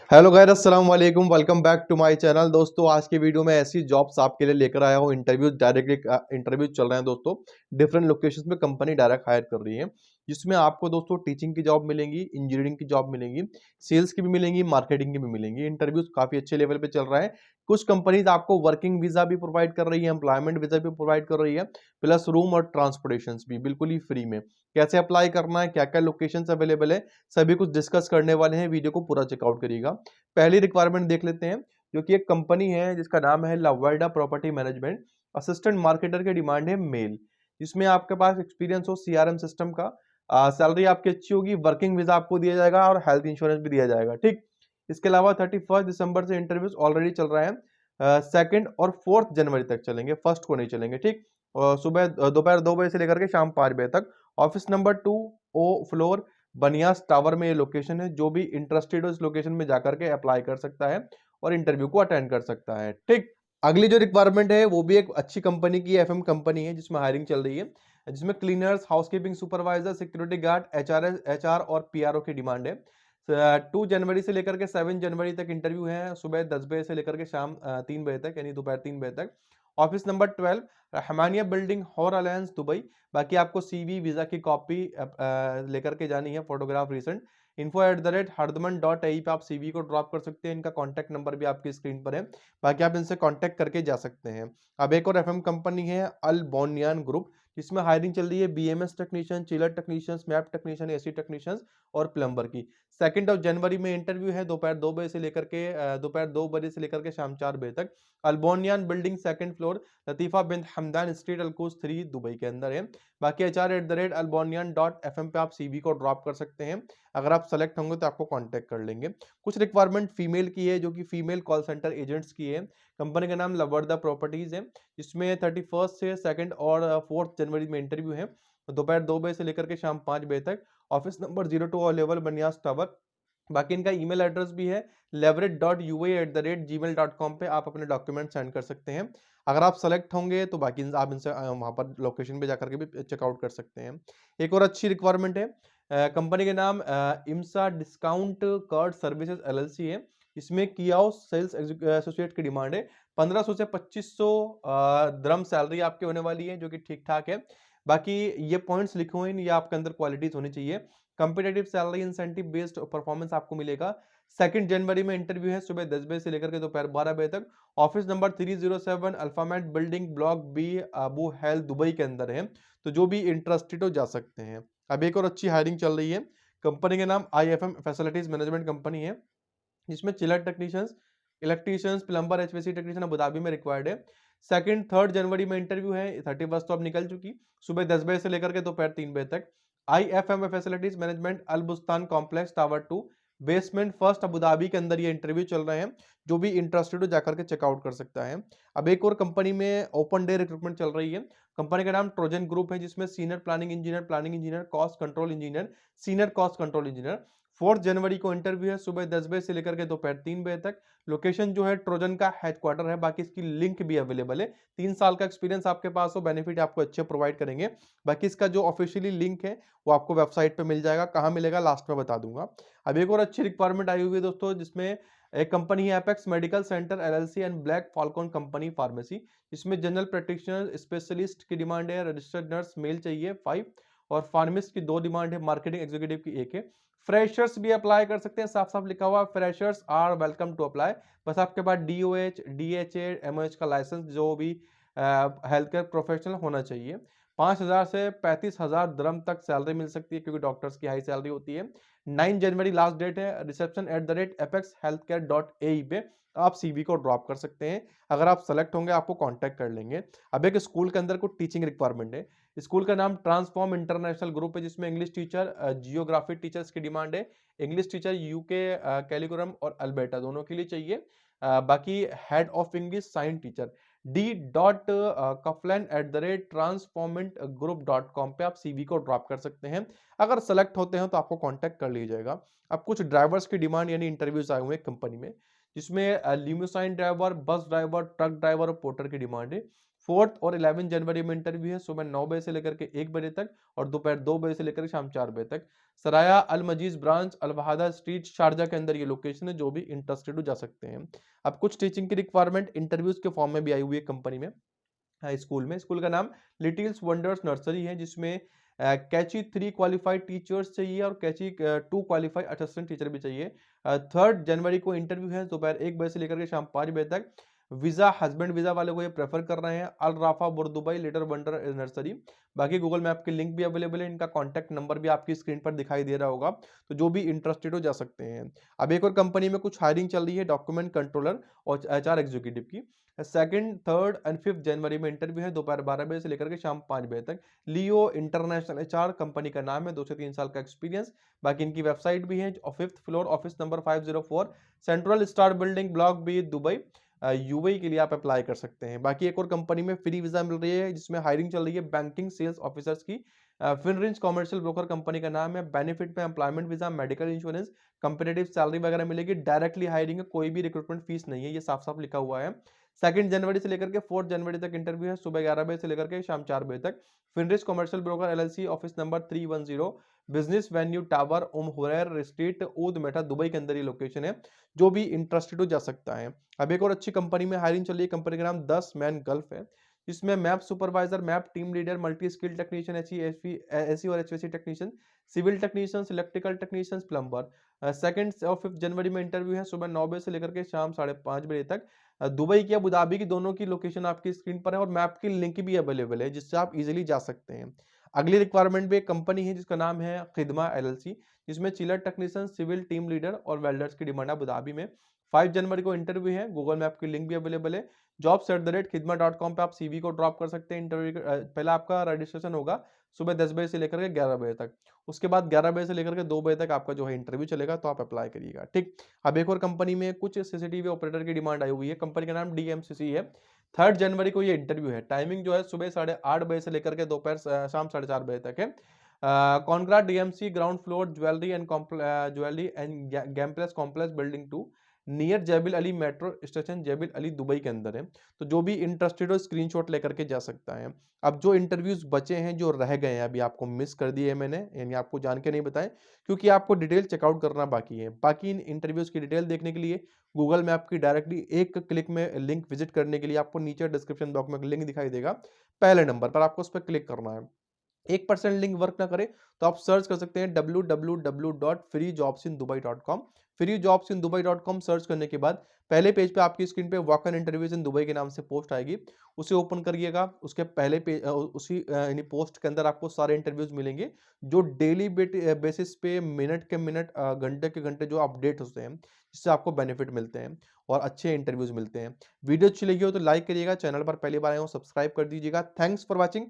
Hello guys, अस्सलाम वालेकुम। Welcome back to my channel. दोस्तों, आज की वीडियो में ऐसी जॉब्स आपके लिए लेकर आया हूँ। इंटरव्यू डायरेक्टली इंटरव्यू चल रहे हैं दोस्तों। डिफरेंट लोकेशंस में कंपनी डायरेक्ट हायर कर रही है, जिसमें आपको दोस्तों टीचिंग की जॉब मिलेंगी, इंजीनियरिंग की जॉब मिलेंगी, सेल्स की भी मिलेंगी, मार्केटिंग की भी मिलेंगी। इंटरव्यूज काफी अच्छे लेवल पे चल रहा है। कुछ कंपनीज आपको वर्किंग वीजा भी प्रोवाइड कर रही है, एम्प्लॉयमेंट वीजा भी प्रोवाइड कर रही है, प्लस रूम और ट्रांसपोर्टेशन भी बिल्कुल ही फ्री में। कैसे अप्लाई करना है, क्या क्या लोकेशन अवेलेबल है, सभी कुछ डिस्कस करने वाले हैं। वीडियो को पूरा चेकआउट करिएगा। पहली रिक्वायरमेंट देख लेते हैं, जो कि एक कंपनी है जिसका नाम है लवर्डा प्रॉपर्टी मैनेजमेंट। असिस्टेंट मार्केटर की डिमांड है मेल, जिसमें आपके पास एक्सपीरियंस हो सीआरएम सिस्टम का। सैलरी आपकी अच्छी होगी, वर्किंग वीजा आपको दिया जाएगा और हेल्थ इंश्योरेंस भी दिया जाएगा। ठीक। इसके अलावा 31 दिसंबर से इंटरव्यूज ऑलरेडी चल रहा है। 2 और 4 जनवरी तक चलेंगे, फर्स्ट को नहीं चलेंगे। ठीक। और सुबह दोपहर 2 बजे से लेकर के शाम 5 बजे तक। Office number 2O floor, Baniyas tower में ये लोकेशन है। जो भी इंटरेस्टेड हो इस लोकेशन में जाकर के अप्लाई कर सकता है और इंटरव्यू को अटेंड कर सकता है। ठीक। अगली जो रिक्वायरमेंट है वो भी एक अच्छी कंपनी की एफएम कंपनी है, जिसमें हायरिंग चल रही है, जिसमें cleaners, housekeeping supervisor, security guard, HR और पीआरओ की डिमांड है। 2 जनवरी से लेकर के 7 जनवरी तक इंटरव्यू है, सुबह 10 बजे से लेकर के शाम 3 बजे तक, यानी दोपहर 3 बजे तक। ऑफिस नंबर 12, हमानिया बिल्डिंग, हॉर अलायंस, दुबई। बाकी आपको सीवी, वीजा की कॉपी लेकर के जानी है, फोटोग्राफ रिसेंट। info@hardman.ai पे आप सीवी को ड्रॉप कर सकते हैं। इनका कॉन्टैक्ट नंबर भी आपकी स्क्रीन पर है, बाकी आप इनसे कॉन्टैक्ट करके जा सकते हैं। अब एक और एफएम कंपनी है अल बोनियान ग्रुप, जिसमें हायरिंग चल रही है BMS technician, chiller technicians, map technician, AC technicians और प्लम्बर की। 2 जनवरी में इंटरव्यू है, दोपहर 2 बजे से लेकर के शाम 4 बजे तक। अल्बोनियन बिल्डिंग, सेकंड फ्लोर, लतीफा बिन हमदान स्ट्रीट, अलकूस 3, दुबई के अंदर है। बाकी HR@albonian.fm पे आप सीवी को ड्रॉप कर सकते हैं। अगर आप सेलेक्ट होंगे तो आपको कांटेक्ट कर लेंगे। कुछ रिक्वायरमेंट फीमेल की है, जो कि फीमेल कॉल सेंटर एजेंट्स की है। कंपनी का नाम लवर्दा प्रॉपर्टीज है, जिसमें 31 से 2 और 4 जनवरी में इंटरव्यू है, दोपहर 2 बजे से लेकर के शाम 5 बजे तक। Office number 02 available, Baniyas tower. बाकी इनका ईमेल एड्रेस भी है leverage.ua@gmail.com पे आप अपने डॉक्यूमेंट सेंड कर सकते हैं। अगर आप सेलेक्ट होंगे तो बाकी आप इनसे वहां पर लोकेशन पे जाकर के भी चेकआउट कर सकते हैं। एक और अच्छी रिक्वायरमेंट है, कंपनी के नाम इम्सा डिस्काउंट कार्ड सर्विसेज एलएलसी है। इसमें कियाओ सेल्स एसोसिएट की डिमांड है। 1500 से 2500 द्रम सैलरी आपकी होने वाली है, जो कि ठीक ठाक है। बाकी ये पॉइंट्स लिखे हुए हैं, ये आपके अंदर क्वालिटीज होनी चाहिए। Competitive salary incentive based performance आपको मिलेगा। 2 जनवरी में इंटरव्यू है, सुबह 10 बजे से लेकर के दोपहर 12 बजे तक। ऑफिस नंबर 307 अल्फामेट building, block B, Abu Hail, Dubai के अंदर है। तो जो भी इंटरेस्टेड हो जा सकते हैं। अब एक और अच्छी हायरिंग चल रही है, कंपनी का नाम आईएफएम फैसिलिटीज मैनेजमेंट कंपनी है, जिसमें chiller technicians, electricians, plumber, HVAC technician Abu Dhabi में रिक्वायर्ड है। 2 3 जनवरी में इंटरव्यू है, 31 तो अब निकल चुकी। सुबह 10 बजे से लेकर के दोपहर 3 बजे तक। IFM facilities management, Al Bustan complex, tower 2, basement first, Abu Dhabi के अंदर ये इंटरव्यू चल रहे हैं। जो भी इंटरेस्टेड हो जाकर के चेकआउट कर सकता है। अब एक और कंपनी में ओपन डे रिक्रूटमेंट चल रही है। कंपनी का नाम ट्रोजन ग्रुप है, जिसमें senior planning engineer, cost control engineer, senior cost control engineer. 4 जनवरी को इंटरव्यू है, सुबह 10 बजे से लेकर के दोपहर 3 बजे तक। लोकेशन जो है ट्रोजन का हेडक्वार्टर है, बाकी इसकी लिंक भी अवेलेबल है। 3 साल का एक्सपीरियंस आपके पास हो, बेनिफिट आपको अच्छे प्रोवाइड करेंगे। बाकी इसका जो ऑफिशियली लिंक है वो आपको वेबसाइट पे मिल जाएगा, कहाँ मिलेगा लास्ट में बता दूंगा। अब एक और अच्छी रिक्वायरमेंट आई हुई है दोस्तों, जिसमें एक कंपनी है apex medical centre LLC and black Falcon company pharmacy. इसमें जनरल प्रैक्टिशनर स्पेशलिस्ट की डिमांड है, रजिस्टर्ड नर्स मेल चाहिए 5, और फार्मिस्ट की 2 डिमांड है, मार्केटिंग एग्जीक्यूटिव की 1 है। फ्रेशर्स भी अप्लाई कर सकते हैं, साफ साफ लिखा हुआ freshers are welcome to apply. बस आपके पास DOH, DHA, MOH का लाइसेंस, जो भी हेल्थ केयर प्रोफेशनल होना चाहिए। 5,000 से 35,000 द्रम तक सैलरी मिल सकती है, क्योंकि डॉक्टर्स की हाई सैलरी होती है। 9 जनवरी लास्ट डेट है। reception@apexhealthcare.ae पे आप सीवी को ड्रॉप कर सकते हैं। अगर आप सेलेक्ट होंगे आपको कांटेक्ट कर लेंगे। अब एक स्कूल के अंदर कुछ टीचिंग रिक्वायरमेंट है। स्कूल का नाम ट्रांसफॉर्म इंटरनेशनल ग्रुप है, जिसमें इंग्लिश टीचर, जियोग्राफी टीचर्स की डिमांड है। इंग्लिश टीचर यूके, कैलिकोरम और अल्बर्टा दोनों के लिए चाहिए। बाकी head of English science teacher d.kaflan@transformantgroup.com पे आप सीवी को ड्रॉप कर सकते हैं। अगर सेलेक्ट होते हैं तो आपको कांटेक्ट कर लिया जाएगा। अब कुछ ड्राइवर्स की डिमांड यानी इंटरव्यूज आए हुए हैं कंपनी में, जिसमें limousine driver, bus driver, truck driver और पोर्टर की डिमांड है। 4 और 11 जनवरी में इंटरव्यू है, सुबह 9 बजे से लेकर के 1 बजे तक और दोपहर 2 बजे से लेकर शाम 4 बजे तक। सराया अल मजीज ब्रांच अलवहादा स्ट्रीट शारजा के अंदर ये लोकेशन है, जो भी इंटरेस्टेड हो जा सकते हैं। अब कुछ टीचिंग की रिक्वायरमेंट इंटरव्यूज के फॉर्म में भी आई हुई है कंपनी में। स्कूल का नाम लिटिल्स वंडर्स नर्सरी है, जिसमें कैची 3 क्वालिफाइड टीचर्स चाहिए और कैची 2 क्वालिफाइड असिस्टेंट टीचर भी चाहिए। 3 जनवरी को इंटरव्यू है, दोपहर 1 बजे से लेकर के शाम 5 बजे तक। वीजा हस्बैंड वीजा वाले को ये प्रेफर कर रहे हैं। अल राफा बुर्दुबई लिटिल वंडर नर्सरी। बाकी गूगल मैप के लिंक भी अवेलेबल है, इनका कॉन्टैक्ट नंबर भी आपकी स्क्रीन पर दिखाई दे रहा होगा, तो जो भी इंटरेस्टेड हो जा सकते हैं। अब एक और कंपनी में कुछ हायरिंग चल रही है, डॉक्यूमेंट कंट्रोलर और एचआर एग्जीक्यूटिव की। 2nd, 3rd एंड 5th जनवरी में इंटरव्यू है, दोपहर 12 बजे से लेकर के शाम 5 बजे तक। लियो इंटरनेशनल एचआर कंपनी का नाम है, 2 से 3 साल का एक्सपीरियंस। बाकी इनकी वेबसाइट भी है, 5th floor, office number 504, central star building, block B, Dubai. UAE के लिए आप अप्लाई कर सकते हैं। बाकी एक और कंपनी में फ्री वीजा मिल रही है, जिसमें हायरिंग चल रही है बैंकिंग सेल्स ऑफिसर्स की। फिनरिंच कॉमर्शियल ब्रोकर कंपनी का नाम है। बेनिफिट में employment visa, medical insurance, competitive salary वगैरह मिलेगी। डायरेक्टली हायरिंग है, कोई भी रिक्रूटमेंट फीस नहीं है, ये साफ साफ लिखा हुआ है। 2 जनवरी से लेकर के 4 जनवरी तक इंटरव्यू है, सुबह 11 बजे से लेकर के शाम 4 बजे तक। Finrich commercial broker LLC, office number 310, business venue tower, हुरैर स्ट्रीट, ऊद मेठा, दुबई के अंदर ये लोकेशन है। जो भी इंटरेस्टेड हो जा सकता है। अब एक और अच्छी कंपनी में हायरिंग चल रही है, कंपनी का नाम 10 मैन गल्फ है। इसमें map supervisor, map team leader, multi skill technician, SE और HVAC technician, civil technicians, electrical technicians, plumber. 2 और 5 जनवरी में इंटरव्यू है, सुबह 9 बजे से लेकर के शाम 5:30 बजे तक। दुबई की, अबू धाबी की, दोनों की लोकेशन आपकी स्क्रीन पर है और मैप की लिंक भी अवेलेबल है, जिससे आप इजीली जा सकते हैं। अगली रिक्वायरमेंट भी एक कंपनी है जिसका नाम है खिदमा एलएलसी, जिसमें chiller technician, civil team leader और वेल्डर्स की डिमांड अबू धाबी में। 5 जनवरी को इंटरव्यू है, गूगल मैप की लिंक भी अवेलेबल है। jobs@khidma.com पे आप सीवी को ड्रॉप कर सकते हैं। इंटरव्यू पहला आपका रजिस्ट्रेशन होगा सुबह 10 बजे से लेकर के 11 बजे तक। उसके बाद 11 बजे से लेकर के 2 बजे तक आपका जो है इंटरव्यू चलेगा, तो आप अप्लाई करिएगा, ठीक। अब एक और कंपनी में कुछ सीसीटीवी ऑपरेटर की डिमांड आई हुई है, कंपनी का नाम डीएमसीसी है। 3 जनवरी को ये इंटरव्यू है, टाइमिंग जो है सुबह 8:30 बजे से लेकर के दोपहर शाम 4:30 बजे तक है। कॉन्ग्रा DMC, ground floor, jewellery and gemplex complex, building 2, near Jebel Ali metro station, Jebel Ali, Dubai के अंदर है। तो जो भी इंटरेस्टेड हो स्क्रीनशॉट लेकर के जा सकता है। अब जो इंटरव्यूज बचे हैं, जो रह गए हैं, अभी आपको मिस कर दिए मैंने, यानी आपको जान के नहीं बताएं, क्योंकि आपको डिटेल चेकआउट करना बाकी है। बाकी इन इंटरव्यूज की डिटेल देखने के लिए गूगल मैप की डायरेक्टली एक क्लिक में लिंक विजिट करने के लिए आपको नीचे डिस्क्रिप्शन बॉक्स में लिंक दिखाई देगा, पहले नंबर पर आपको उस पर क्लिक करना है। 1% लिंक वर्क ना करे तो आप सर्च कर सकते हैं www.freejobsindubai.com। freejobsindubai.com सर्च करने के बाद पहले पेज पे आपकी स्क्रीन पे walk in interviews in Dubai के नाम से पोस्ट आएगी, उसे ओपन करिएगा। उसके पहले पेज उसी यानी पोस्ट के अंदर आपको सारे इंटरव्यूज मिलेंगे, जो डेली बेसिस पे मिनट के मिनट, घंटे के घंटे जो अपडेट होते हैं, जिससे आपको बेनिफिट मिलते हैं और अच्छे इंटरव्यूज मिलते हैं। वीडियो अच्छी लगी हो तो लाइक करिएगा, चैनल पर पहली बार आए हो सब्सक्राइब कर दीजिएगा। Thanks for watching.